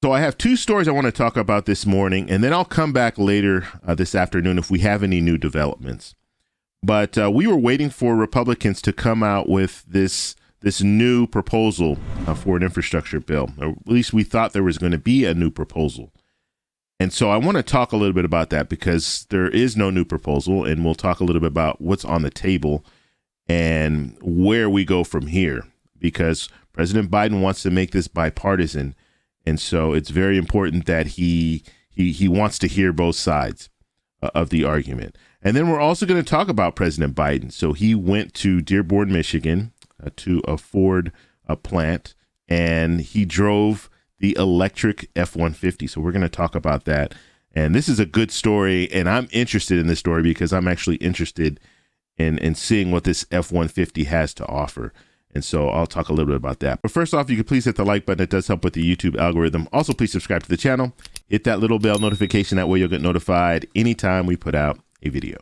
So I have two stories I want to talk about this morning, and then I'll come back later this afternoon if we have any new developments. But we were waiting for Republicans to come out with this new proposal for an infrastructure bill. Or at least we thought there was going to be a new proposal. And so I want to talk a little bit about that because there is no new proposal, and we'll talk a little bit about what's on the table and where we go from here, because President Biden wants to make this bipartisan. And so it's very important that he wants to hear both sides of the argument. And then we're also going to talk about President Biden. So he went to Dearborn, Michigan, to a Ford plant, and he drove the electric F-150. So we're going to talk about that. And this is a good story, and I'm interested in this story because I'm actually interested in seeing what this F-150 has to offer. And so I'll talk a little bit about that. But first off, you can please hit the like button. It does help with the YouTube algorithm. Also, please subscribe to the channel. Hit that little bell notification. That way you'll get notified anytime we put out a video.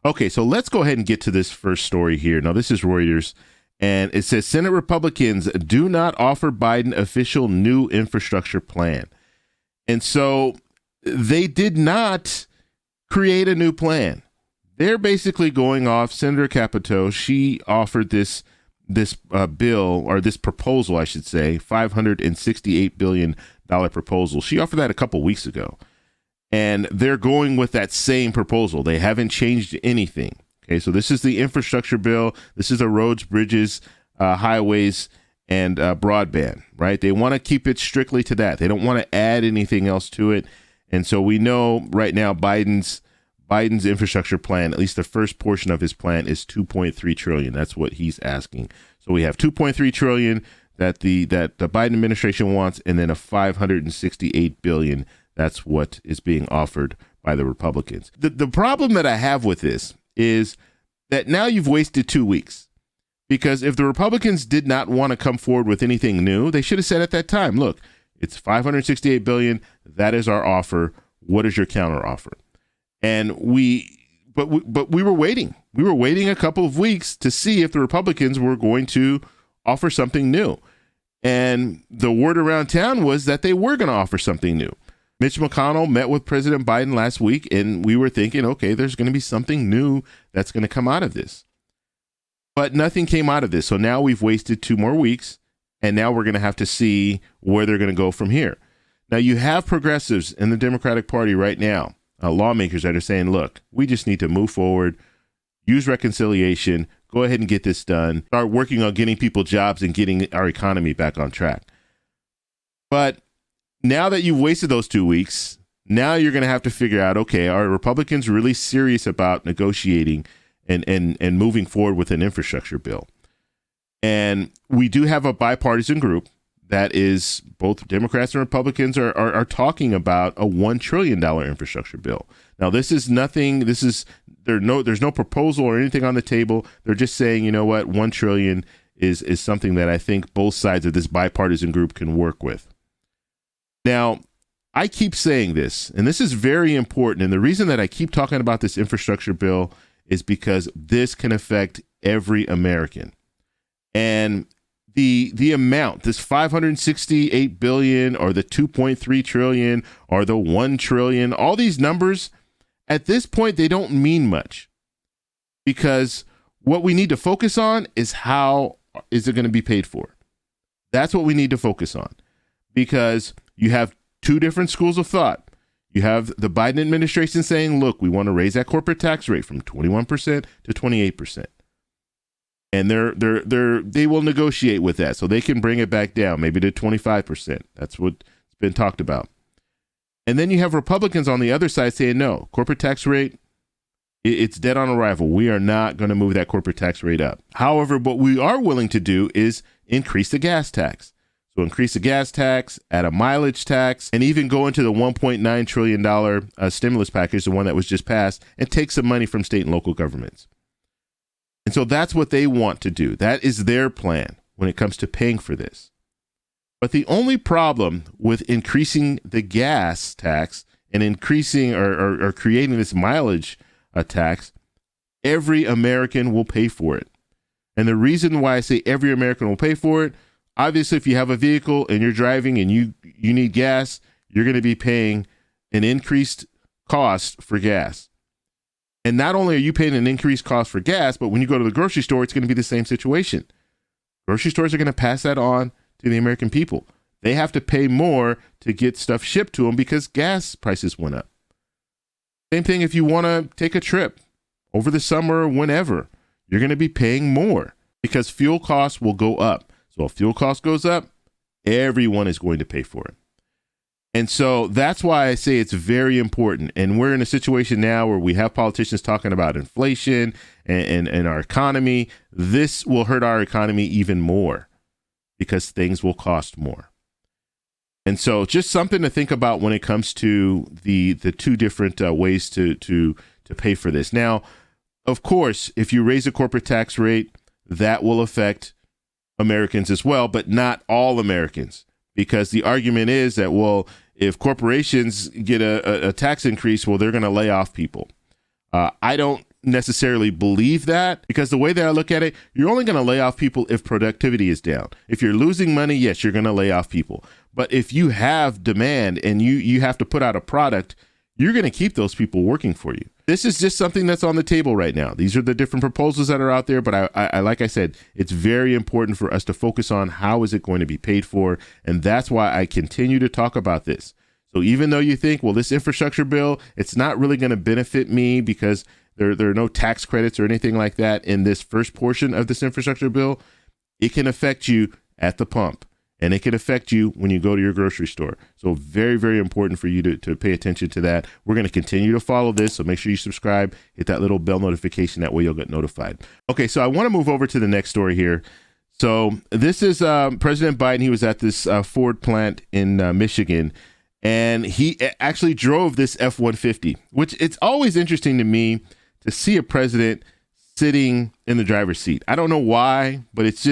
Okay, so let's go ahead and get to this first story here. Now, this is Reuters, and it says Senate Republicans do not offer Biden official new infrastructure plan. And so they did not create a new plan. They're basically going off Senator Capito. She offered this bill, or this proposal, I should say, $568 billion proposal. She offered that a couple weeks ago, and they're going with that same proposal. They haven't changed anything. Okay, so this is the infrastructure bill. This is the roads, bridges, highways, and broadband, right? They want to keep it strictly to that. They don't want to add anything else to it. And so we know right now Biden's infrastructure plan, at least the first portion of his plan, is $2.3 trillion. That's what he's asking. So we have $2.3 trillion that the Biden administration wants, and then a $568 billion. That's what is being offered by the Republicans. The problem that I have with this is that now you've wasted 2 weeks, because if the Republicans did not want to come forward with anything new, they should have said at that time, look, it's $568 billion. That is our offer. What is your counter offer? And we were waiting. We were waiting a couple of weeks to see if the Republicans were going to offer something new. And the word around town was that they were going to offer something new. Mitch McConnell met with President Biden last week, and we were thinking, okay, there's going to be something new that's going to come out of this. But nothing came out of this. So now we've wasted 2 more weeks, and now we're going to have to see where they're going to go from here. Now, you have progressives in the Democratic Party right now, lawmakers that are saying, look, we just need to move forward, use reconciliation, go ahead and get this done, start working on getting people jobs and getting our economy back on track. But now that you've wasted those 2 weeks, now you're going to have to figure out, okay, are Republicans really serious about negotiating and moving forward with an infrastructure bill? And we do have a bipartisan group that is, both Democrats and Republicans are talking about a $1 trillion infrastructure bill. Now, this is nothing. There's no proposal or anything on the table. They're just saying, you know what, $1 trillion is something that I think both sides of this bipartisan group can work with. Now, I keep saying this, and this is very important. And the reason that I keep talking about this infrastructure bill is because this can affect every American. And the amount, this $568 billion or the $2.3 trillion or the $1 trillion, all these numbers, at this point, they don't mean much, because what we need to focus on is how is it going to be paid for? That's what we need to focus on, because you have 2 different schools of thought. You have the Biden administration saying, look, we want to raise that corporate tax rate from 21% to 28%. And they will negotiate with that, so they can bring it back down, maybe to 25%. That's what's been talked about. And then you have Republicans on the other side saying, no, corporate tax rate, it's dead on arrival. We are not going to move that corporate tax rate up. However, what we are willing to do is increase the gas tax. So increase the gas tax, add a mileage tax, and even go into the $1.9 trillion stimulus package, the one that was just passed, and take some money from state and local governments. And so that's what they want to do. That is their plan when it comes to paying for this. But the only problem with increasing the gas tax and increasing or creating this mileage tax, every American will pay for it. And the reason why I say every American will pay for it, obviously, if you have a vehicle and you're driving and you need gas, you're going to be paying an increased cost for gas. And not only are you paying an increased cost for gas, but when you go to the grocery store, it's going to be the same situation. Grocery stores are going to pass that on to the American people. They have to pay more to get stuff shipped to them because gas prices went up. Same thing if you want to take a trip over the summer or whenever, you're going to be paying more because fuel costs will go up. So if fuel cost goes up, everyone is going to pay for it. And so that's why I say it's very important. And we're in a situation now where we have politicians talking about inflation and our economy. This will hurt our economy even more because things will cost more. And so just something to think about when it comes to the two different ways to pay for this. Now, of course, if you raise the corporate tax rate, that will affect Americans as well, but not all Americans, because the argument is that, well, if corporations get a tax increase, well, they're going to lay off people. I don't necessarily believe that, because the way that I look at it, you're only going to lay off people if productivity is down. If you're losing money, yes, you're going to lay off people. But if you have demand and you have to put out a product, you're going to keep those people working for you. This is just something that's on the table right now. These are the different proposals that are out there. But I like I said, it's very important for us to focus on how is it going to be paid for. And that's why I continue to talk about this. So even though you think, well, this infrastructure bill, it's not really going to benefit me because there are no tax credits or anything like that in this first portion of this infrastructure bill, it can affect you at the pump. And it can affect you when you go to your grocery store. So very, very important for you to pay attention to that. We're going to continue to follow this. So make sure you subscribe, hit that little bell notification. That way you'll get notified. Okay, so I want to move over to the next story here. So this is President Biden. He was at this Ford plant in Michigan, and he actually drove this F-150, which it's always interesting to me to see a president sitting in the driver's seat. I don't know why, but it's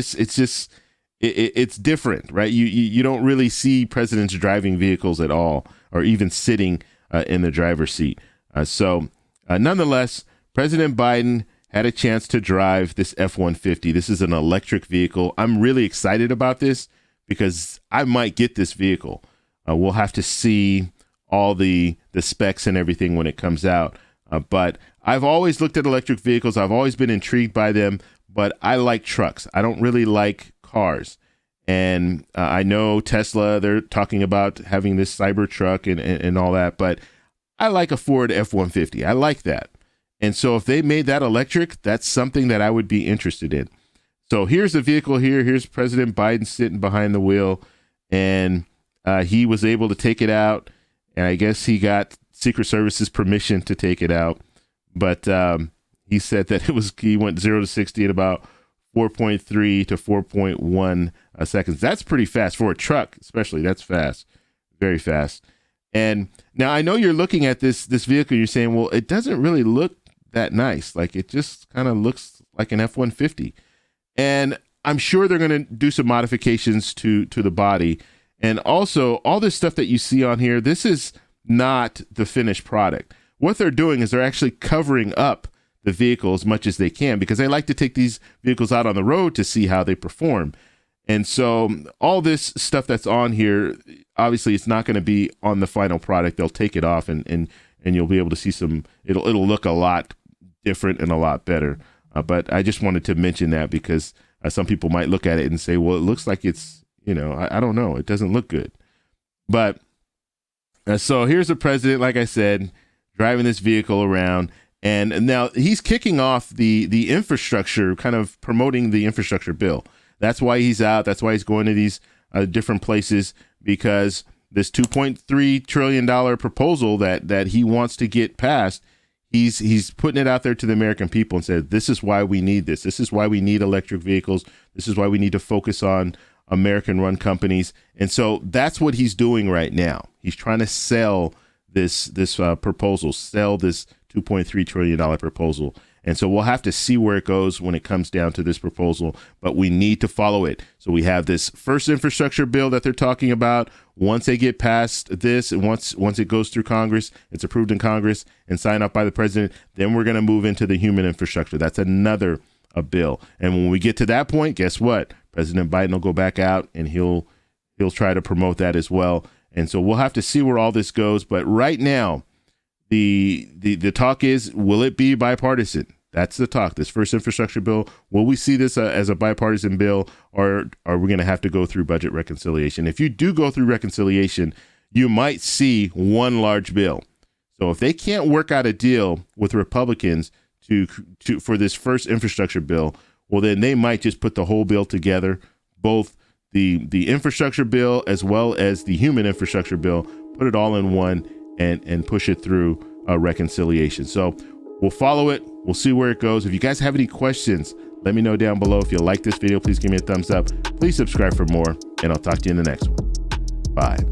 different, right? You don't really see presidents driving vehicles at all, or even sitting in the driver's seat. Nonetheless, President Biden had a chance to drive this F-150. This is an electric vehicle. I'm really excited about this because I might get this vehicle. We'll have to see all the specs and everything when it comes out. But I've always looked at electric vehicles. I've always been intrigued by them, but I like trucks. I don't really like cars. And I know Tesla, they're talking about having this cyber truck and all that, but I like a Ford F-150. I like that. And so if they made that electric, that's something that I would be interested in. So here's the vehicle here. Here's President Biden sitting behind the wheel, and he was able to take it out. And I guess he got Secret Service's permission to take it out. But he said that he went 0 to 60 in about 4.3 to 4.1 seconds. That's pretty fast for a truck, especially. That's fast, very fast. And now I know you're looking at this vehicle. You're saying, well, it doesn't really look that nice. Like, it just kind of looks like an F-150. And I'm sure they're going to do some modifications to the body. And also, all this stuff that you see on here, this is not the finished product. What they're doing is they're actually covering up the vehicle as much as they can, because they like to take these vehicles out on the road to see how they perform. And so all this stuff that's on here, obviously it's not going to be on the final product. They'll take it off and you'll be able to see it'll look a lot different and a lot better. But I just wanted to mention that because some people might look at it and say, well, it looks like it's, I don't know. It doesn't look good. But so here's the president, like I said, driving this vehicle around. And now he's kicking off the infrastructure, kind of promoting the infrastructure bill. That's why he's out. That's why he's going to these different places, because this $2.3 trillion proposal that he wants to get passed, he's putting it out there to the American people and said, this is why we need this. This is why we need electric vehicles. This is why we need to focus on American-run companies. And so that's what he's doing right now. He's trying to sell this proposal, sell this $2.3 trillion proposal. And so we'll have to see where it goes when it comes down to this proposal, but we need to follow it. So we have this first infrastructure bill that they're talking about. Once they get past this, and once it goes through Congress, it's approved in Congress and signed off by the president, then we're going to move into the human infrastructure. That's another bill. And when we get to that point, guess what? President Biden will go back out and he'll try to promote that as well. And so we'll have to see where all this goes. But right now, the talk is, will it be bipartisan? That's the talk. This first infrastructure bill, will we see this as a bipartisan bill, or are we going to have to go through budget reconciliation? If you do go through reconciliation, you might see one large bill. So if they can't work out a deal with Republicans for this first infrastructure bill, well, then they might just put the whole bill together, both the infrastructure bill as well as the human infrastructure bill, put it all in one and push it through reconciliation. So we'll follow it. We'll see where it goes. If you guys have any questions, let me know down below. If you like this video, please give me a thumbs up. Please subscribe for more, and I'll talk to you in the next one. Bye.